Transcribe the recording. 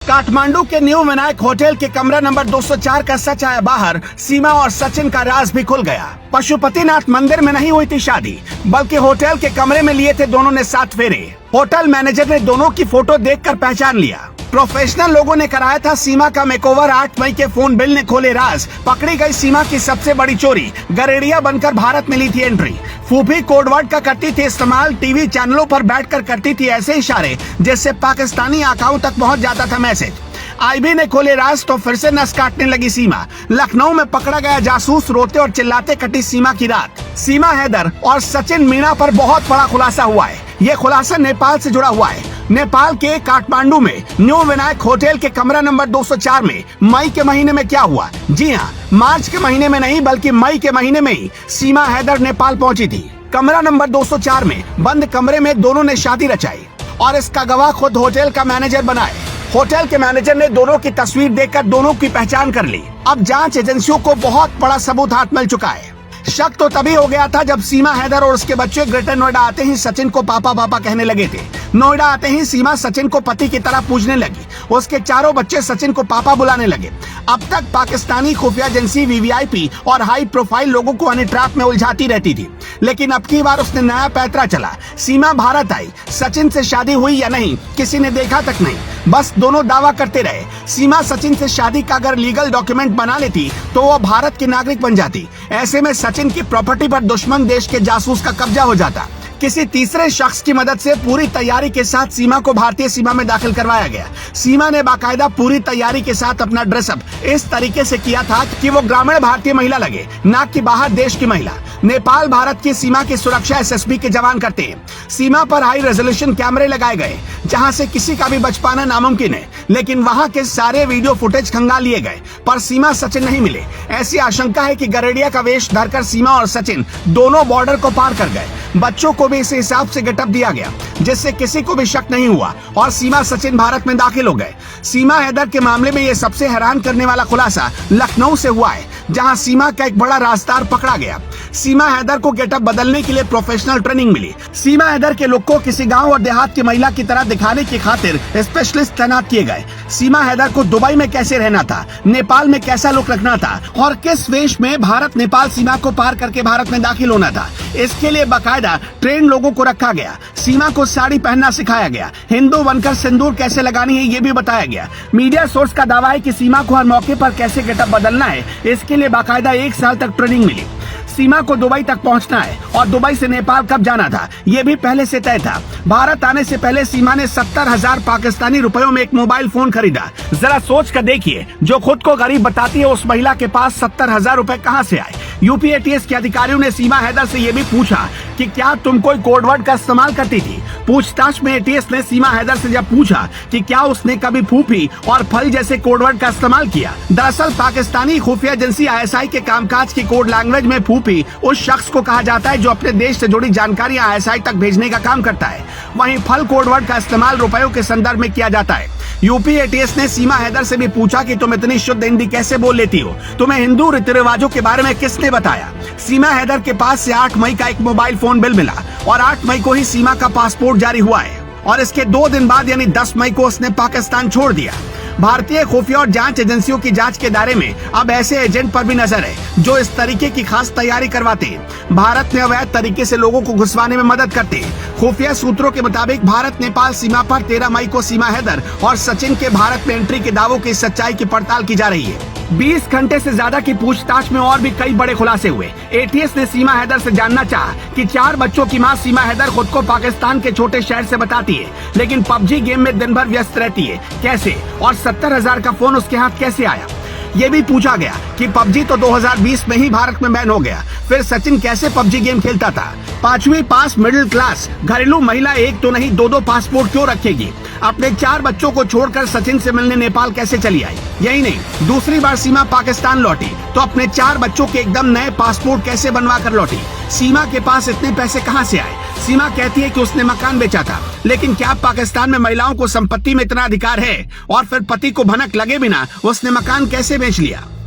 काठमांडू के new Vinayak hotel के कमरा नंबर 204 का सच आया बाहर। सीमा और सचिन का राज भी खुल गया। पशुपतिनाथ मंदिर में नहीं हुई थी शादी, बल्कि होटल के कमरे में लिए थे दोनों ने 7 फेरे। होटल मैनेजर ने दोनों की फोटो देखकर पहचान लिया। प्रोफेशनल लोगों ने कराया था सीमा का मेकओवर। 8 मई के फोन बिल ने खोले राज। पकड़ी गई सीमा की सबसे बड़ी चोरी। गरेड़िया बनकर भारत में ली थी एंट्री। फूफी कोडवर्ड का करती थी इस्तेमाल। टीवी चैनलों पर बैठकर करती थी ऐसे इशारे जिससे पाकिस्तानी आकाओं तक पहुंच जाता था मैसेज। आईबी ने खोले राज तो फिर से नस काटने लगी सीमा। लखनऊ में पकड़ा गया जासूस। रोते और चिल्लाते कटी सीमा की रात। सीमा हैदर और सचिन मीणा पर बहुत बड़ा खुलासा हुआ है। ये खुलासा नेपाल से जुड़ा हुआ है। नेपाल के काठमांडू में न्यू विनायक होटल के कमरा नंबर 204 में मई के महीने में क्या हुआ? जी हाँ, मार्च के महीने में नहीं बल्कि मई के महीने में ही सीमा हैदर नेपाल पहुंची थी। कमरा नंबर 204 में बंद कमरे में दोनों ने शादी रचाई और इसका गवाह खुद होटल का मैनेजर बनाए। होटल के मैनेजर ने दोनों की तस्वीर देखकर दोनों की पहचान कर ली। अब जांच एजेंसियों को बहुत बड़ा सबूत हाथ मिल चुका है। शक तो तभी हो गया था जब सीमा हैदर और उसके बच्चे ग्रेटर नोएडा आते ही सचिन को पापा पापा कहने लगे थे। नोएडा आते ही सीमा सचिन को पति की तरह पूजने लगी। उसके चारों बच्चे सचिन को पापा बुलाने लगे। अब तक पाकिस्तानी खुफिया एजेंसी वीवीआईपी और हाई प्रोफाइल लोगों को हनी ट्रैप में उलझाती रहती थी, लेकिन अब की बार उसने नया पैतरा चला। सीमा भारत आई। सचिन से शादी हुई या नहीं किसी ने देखा तक नहीं, बस दोनों दावा करते रहे। सीमा सचिन से शादी का अगर लीगल डॉक्यूमेंट बना लेती तो वो भारत की नागरिक बन जाती। ऐसे में सचिन की प्रॉपर्टी पर दुश्मन देश के जासूस का कब्जा हो जाता। किसी तीसरे शख्स की मदद से पूरी तैयारी के साथ सीमा को भारतीय सीमा में दाखिल करवाया गया। सीमा ने बाकायदा पूरी तैयारी के साथ अपना ड्रेसअप इस तरीके से किया था कि वो ग्रामीण भारतीय महिला लगे, ना कि बाहर देश की महिला। नेपाल भारत की सीमा की सुरक्षा एसएसबी के जवान करते हैं। सीमा पर हाई रेजोल्यूशन कैमरे लगाए गए जहां से किसी का भी बच पाना नामुमकिन है, लेकिन वहां के सारे वीडियो फुटेज खंगाल लिए गए पर सीमा सचिन नहीं मिले। ऐसी आशंका है कि गरेड़िया का वेश धरकर सीमा और सचिन दोनों बॉर्डर को पार कर गए। बच्चों को भी इस हिसाब से गेटअप दिया गया जिससे किसी को भी शक नहीं हुआ और सीमा सचिन भारत में दाखिल हो गए। सीमा हैदर के मामले में ये सबसे हैरान करने वाला खुलासा लखनऊ से हुआ है, जहां सीमा का एक बड़ा राजदार पकड़ा गया। सीमा हैदर को गेटअप बदलने के लिए प्रोफेशनल ट्रेनिंग मिली। सीमा हैदर के लुक को किसी गांव और देहात की महिला की तरह दिखाने की खातिर स्पेशलिस्ट तैनात किए गए। सीमा हैदर को दुबई में कैसे रहना था, नेपाल में कैसा लुक रखना था और किस वेश में भारत नेपाल सीमा को पार करके भारत में दाखिल होना था, इसके लिए बाकायदा ट्रेन लोगों को रखा गया। सीमा को साड़ी पहनना सिखाया गया। हिंदू बनकर सिंदूर कैसे लगानी है ये भी बताया गया। मीडिया सोर्स का दावा है कि सीमा को हर मौके पर कैसे गेटअप बदलना है इसके लिए बाकायदा 1 साल तक ट्रेनिंग मिली। सीमा को दुबई तक पहुंचना है और दुबई से नेपाल कब जाना था ये भी पहले से तय था। भारत आने से पहले सीमा ने 70,000 पाकिस्तानी रुपयों में एक मोबाइल फोन खरीदा। जरा सोच कर देखिए, जो खुद को गरीब बताती है उस महिला के पास 70,000 रुपए कहां से आए। यूपी एटीएस के अधिकारियों ने सीमा हैदर से ये भी पूछा कि क्या तुम कोई कोडवर्ड का इस्तेमाल करती थी। पूछताछ में एटीएस ने सीमा हैदर से जब पूछा कि क्या उसने कभी फूफी और फल जैसे कोडवर्ड का इस्तेमाल किया। दरअसल पाकिस्तानी खुफिया एजेंसी आईएसआई के कामकाज की कोड लैंग्वेज में फूफी उस शख्स को कहा जाता है जो अपने देश से जुड़ी जानकारियां आईएसआई तक भेजने का काम करता है। वहीं फल कोडवर्ड का इस्तेमाल रुपयों के संदर्भ में किया जाता है। यूपी एटीएस ने सीमा हैदर से भी पूछा कि तुम इतनी शुद्ध हिंदी कैसे बोल लेती हो, तुम्हें हिंदू रीति रिवाजों के बारे में किसने बताया। सीमा हैदर के पास से 8 मई का एक मोबाइल फोन बिल मिला और 8 मई को ही सीमा का पासपोर्ट जारी हुआ है और इसके 2 दिन बाद यानी 10 मई को उसने पाकिस्तान छोड़ दिया। भारतीय खुफिया और जांच एजेंसियों की जांच के दायरे में अब ऐसे एजेंट पर भी नजर है जो इस तरीके की खास तैयारी करवाते हैं। भारत में अवैध तरीके से लोगों को घुसवाने में मदद करते हैं। खुफिया सूत्रों के मुताबिक भारत नेपाल सीमा पर 13 मई को सीमा हैदर और सचिन के भारत में एंट्री के दावों की सच्चाई की पड़ताल की जा रही है। 20 घंटे से ज्यादा की पूछताछ में और भी कई बड़े खुलासे हुए। एटीएस ने सीमा हैदर से जानना चाहा कि 4 बच्चों की मां सीमा हैदर खुद को पाकिस्तान के छोटे शहर से बताती है, लेकिन पबजी गेम में दिन भर व्यस्त रहती है, कैसे, और 70,000 का फोन उसके हाथ कैसे आया। ये भी पूछा गया कि पबजी तो 2020 में ही भारत में बैन हो गया, फिर सचिन कैसे पबजी गेम खेलता था। 5वीं पास मिडिल क्लास घरेलू महिला एक तो नहीं 2-2 पासपोर्ट क्यों रखेगी। अपने 4 बच्चों को छोड़कर सचिन से मिलने नेपाल कैसे चली आई। यही नहीं, दूसरी बार सीमा पाकिस्तान लौटी तो अपने 4 बच्चों के एकदम नए पासपोर्ट कैसे बनवा कर लौटी। सीमा के पास इतने पैसे कहां से आए। सीमा कहती है कि उसने मकान बेचा था, लेकिन क्या पाकिस्तान में महिलाओं को संपत्ति में इतना अधिकार है और फिर पति को भनक लगे बिना उसने मकान कैसे बेच लिया।